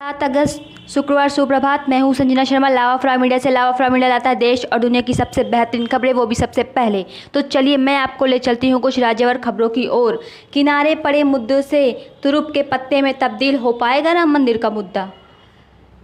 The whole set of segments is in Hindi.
7 अगस्त शुक्रवार सुप्रभात। मैं हूं संजना शर्मा, लावा फ्रा मीडिया से। लावा फ्रा मीडिया लाता है देश और दुनिया की सबसे बेहतरीन खबरें, वो भी सबसे पहले। तो चलिए मैं आपको ले चलती हूं कुछ राज्यवार खबरों की ओर। किनारे पड़े मुद्दों से तुरुप के पत्ते में तब्दील हो पाएगा राम मंदिर का मुद्दा।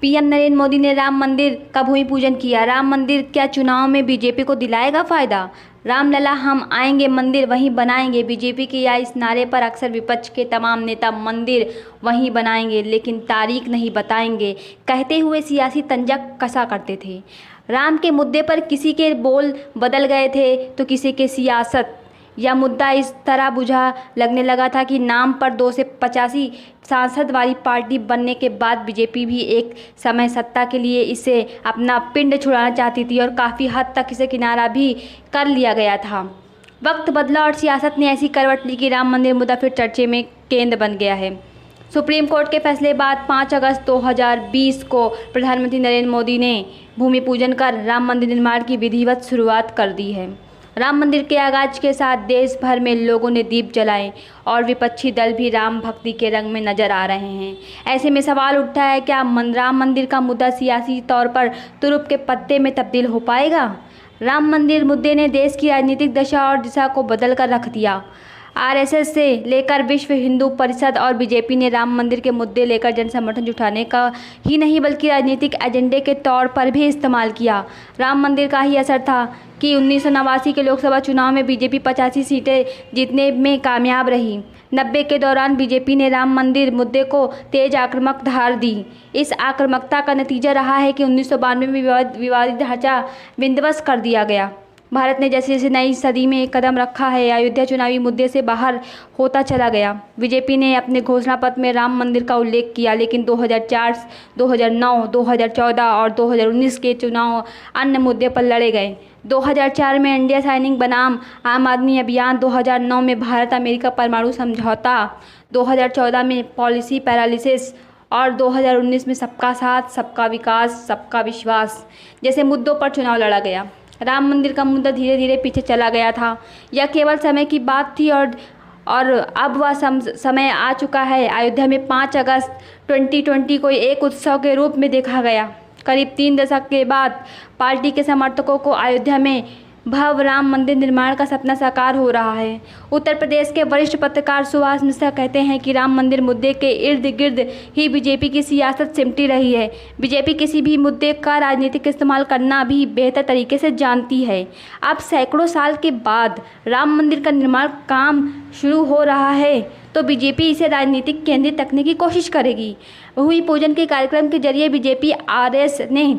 पीएम नरेंद्र मोदी ने राम मंदिर का भूमि पूजन किया। राम मंदिर क्या चुनाव में बीजेपी को दिलाएगा फायदा? रामलला हम आएंगे, मंदिर वहीं बनाएंगे। बीजेपी के या इस नारे पर अक्सर विपक्ष के तमाम नेता मंदिर वहीं बनाएंगे लेकिन तारीख नहीं बताएंगे कहते हुए सियासी तंजा कसा करते थे। राम के मुद्दे पर किसी के बोल बदल गए थे तो किसी के सियासत या मुद्दा इस तरह बुझा लगने लगा था कि नाम पर 2 से 85 सांसद वाली पार्टी बनने के बाद बीजेपी भी एक समय सत्ता के लिए इसे अपना पिंड छुड़ाना चाहती थी और काफ़ी हद तक इसे किनारा भी कर लिया गया था। वक्त बदला और सियासत ने ऐसी करवट ली कि राम मंदिर मुद्दा फिर चर्चे में केंद्र बन गया है। सुप्रीम कोर्ट के फैसले बाद 5 अगस्त 2020 को प्रधानमंत्री नरेंद्र मोदी ने भूमि पूजन कर राम मंदिर निर्माण की विधिवत शुरुआत कर दी है। राम मंदिर के आगाज के साथ देश भर में लोगों ने दीप जलाए और विपक्षी दल भी राम भक्ति के रंग में नजर आ रहे हैं। ऐसे में सवाल उठता है, क्या राम मंदिर का मुद्दा सियासी तौर पर तुरुप के पत्ते में तब्दील हो पाएगा? राम मंदिर मुद्दे ने देश की राजनीतिक दशा और दिशा को बदल कर रख दिया। आरएसएस से लेकर विश्व हिंदू परिषद और बीजेपी ने राम मंदिर के मुद्दे लेकर जन समर्थन जुटाने का ही नहीं बल्कि राजनीतिक एजेंडे के तौर पर भी इस्तेमाल किया। राम मंदिर का ही असर था कि 1989 के लोकसभा चुनाव में बीजेपी 85 सीटें जीतने में कामयाब रही। 90 के दौरान बीजेपी ने राम मंदिर मुद्दे को तेज आक्रामक धार दी। इस आक्रामकता का नतीजा रहा है कि 1992 में विवादित ढांचा विध्वस्त कर दिया गया। भारत ने जैसे जैसे नई सदी में एक कदम रखा है, अयोध्या चुनावी मुद्दे से बाहर होता चला गया। बीजेपी ने अपने घोषणा पत्र में राम मंदिर का उल्लेख किया लेकिन 2004, 2009, 2014 और 2019 के चुनाव अन्य मुद्दे पर लड़े गए। 2004 में इंडिया साइनिंग बनाम आम आदमी अभियान, 2009 में भारत अमेरिका परमाणु समझौता, 2014 में पॉलिसी पैरालिसिस और 2019 में सबका साथ, सबका विकास, सबका विश्वास जैसे मुद्दों पर चुनाव लड़ा गया। राम मंदिर का मुद्दा धीरे धीरे पीछे चला गया था। यह केवल समय की बात थी और अब वह समय आ चुका है। अयोध्या में 5 अगस्त 2020 को एक उत्सव के रूप में देखा गया। करीब 3 दशक के बाद पार्टी के समर्थकों को अयोध्या में भव्य राम मंदिर निर्माण का सपना साकार हो रहा है। उत्तर प्रदेश के वरिष्ठ पत्रकार सुभाष मिश्रा कहते हैं कि राम मंदिर मुद्दे के इर्द गिर्द ही बीजेपी की सियासत सिमटी रही है। बीजेपी किसी भी मुद्दे का राजनीतिक इस्तेमाल करना भी बेहतर तरीके से जानती है। अब सैकड़ों साल के बाद राम मंदिर का निर्माण काम शुरू हो रहा है तो बीजेपी इसे राजनीतिक केंद्रित रखने की कोशिश करेगी। भूमि पूजन के कार्यक्रम के जरिए बीजेपी आरएस ने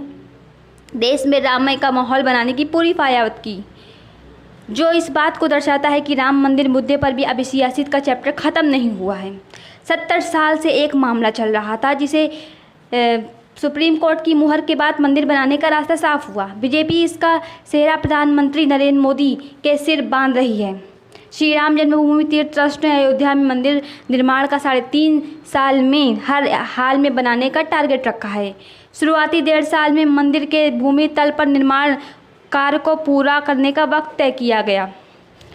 देश में राममय का माहौल बनाने की पूरी फायावत की, जो इस बात को दर्शाता है कि राम मंदिर मुद्दे पर भी अभी सियासत का चैप्टर ख़त्म नहीं हुआ है। 70 साल से एक मामला चल रहा था जिसे सुप्रीम कोर्ट की मुहर के बाद मंदिर बनाने का रास्ता साफ हुआ। बीजेपी इसका सेहरा प्रधानमंत्री नरेंद्र मोदी के सिर बांध रही है। श्री राम जन्मभूमि तीर्थ ट्रस्ट ने अयोध्या में मंदिर निर्माण का 3.5 साल में हर हाल में बनाने का टारगेट रखा है। शुरुआती 1.5 साल में मंदिर के भूमि तल पर निर्माण कार्य को पूरा करने का वक्त तय किया गया।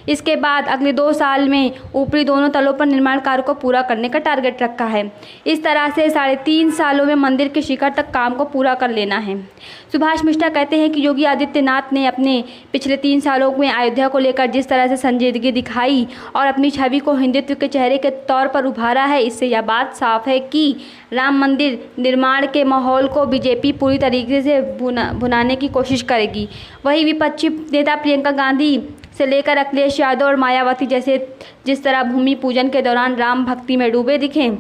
इसके बाद अगले 2 साल में ऊपरी दोनों तलों पर निर्माण कार्य को पूरा करने का टारगेट रखा है। इस तरह से 3.5 सालों में मंदिर के शिखर तक काम को पूरा कर लेना है। सुभाष मिश्रा कहते हैं कि योगी आदित्यनाथ ने अपने पिछले 3 सालों में अयोध्या को लेकर जिस तरह से संजीदगी दिखाई और अपनी छवि को हिंदुत्व के चेहरे के तौर पर उभारा है, इससे यह बात साफ है कि राम मंदिर निर्माण के माहौल को बीजेपी पूरी तरीके से भुनाने की कोशिश करेगी। वही विपक्षी नेता प्रियंका गांधी से लेकर अखिलेश यादव और मायावती जैसे जिस तरह भूमि पूजन के दौरान राम भक्ति में डूबे दिखे,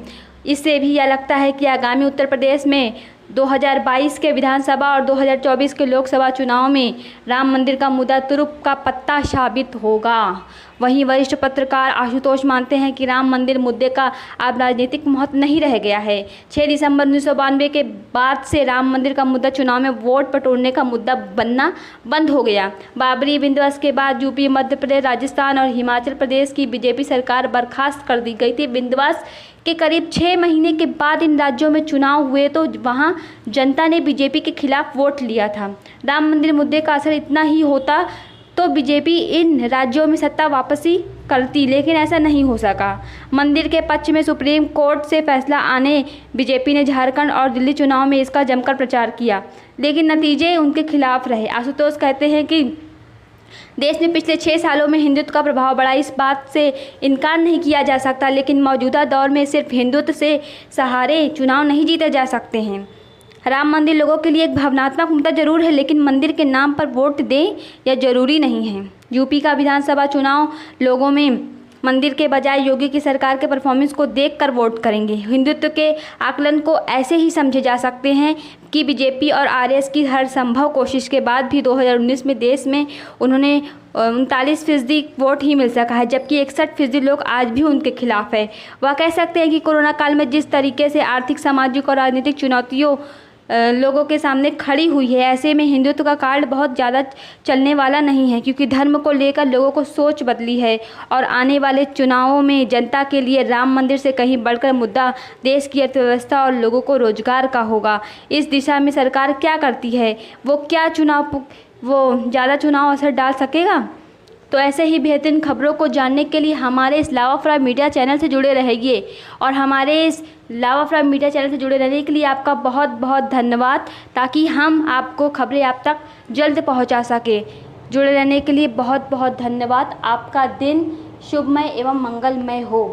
इससे भी यह लगता है कि आगामी उत्तर प्रदेश में 2022 के विधानसभा और 2024 के लोकसभा चुनाव में राम मंदिर का मुद्दा तुरुप का पत्ता साबित होगा। वहीं वरिष्ठ पत्रकार आशुतोष मानते हैं कि राम मंदिर मुद्दे का अब राजनीतिक महत्व नहीं रह गया है। 6 दिसंबर 1992 के बाद से राम मंदिर का मुद्दा चुनाव में वोट बटोरने का मुद्दा बनना बंद हो गया। बाबरी विध्वंस के बाद यूपी, मध्य प्रदेश, राजस्थान और हिमाचल प्रदेश की बीजेपी सरकार बर्खास्त कर दी गई थी। विध्वंस के करीब 6 महीने के बाद इन राज्यों में चुनाव हुए तो वहां जनता ने बीजेपी के खिलाफ वोट लिया था। राम मंदिर मुद्दे का असर इतना ही होता तो बीजेपी इन राज्यों में सत्ता वापसी करती, लेकिन ऐसा नहीं हो सका। मंदिर के पक्ष में सुप्रीम कोर्ट से फैसला आने बीजेपी ने झारखंड और दिल्ली चुनाव में इसका जमकर प्रचार किया, लेकिन नतीजे उनके खिलाफ रहे। आशुतोष कहते हैं कि देश में पिछले 6 सालों में हिंदुत्व का प्रभाव बढ़ा, इस बात से इनकार नहीं किया जा सकता, लेकिन मौजूदा दौर में सिर्फ हिंदुत्व से सहारे चुनाव नहीं जीते जा सकते हैं। राम मंदिर लोगों के लिए एक भावनात्मक मुद्दा जरूर है, लेकिन मंदिर के नाम पर वोट दें यह जरूरी नहीं है। यूपी का विधानसभा चुनाव लोगों में मंदिर के बजाय योगी की सरकार के परफॉर्मेंस को देखकर वोट करेंगे। हिंदुत्व के आकलन को ऐसे ही समझे जा सकते हैं कि बीजेपी और आरएस की हर संभव कोशिश के बाद भी 2019 में देश में उन्होंने 39% वोट ही मिल सका है, जबकि 61% लोग आज भी उनके खिलाफ है। वह कह सकते हैं कि कोरोना काल में जिस तरीके से आर्थिक, सामाजिक और राजनीतिक चुनौतियों लोगों के सामने खड़ी हुई है, ऐसे में हिंदुत्व का कार्ड बहुत ज़्यादा चलने वाला नहीं है, क्योंकि धर्म को लेकर लोगों को सोच बदली है और आने वाले चुनावों में जनता के लिए राम मंदिर से कहीं बढ़कर मुद्दा देश की अर्थव्यवस्था और लोगों को रोजगार का होगा। इस दिशा में सरकार क्या करती है, वो ज़्यादा चुनाव असर डाल सकेगा? तो ऐसे ही बेहतरीन खबरों को जानने के लिए हमारे इस लावा फ्राई मीडिया चैनल से जुड़े रहिए, और हमारे इस लावा फ्राई मीडिया चैनल से जुड़े रहने के लिए आपका बहुत बहुत धन्यवाद, ताकि हम आपको खबरें आप तक जल्द पहुंचा सके। जुड़े रहने के लिए बहुत बहुत धन्यवाद। आपका दिन शुभमय एवं मंगलमय हो।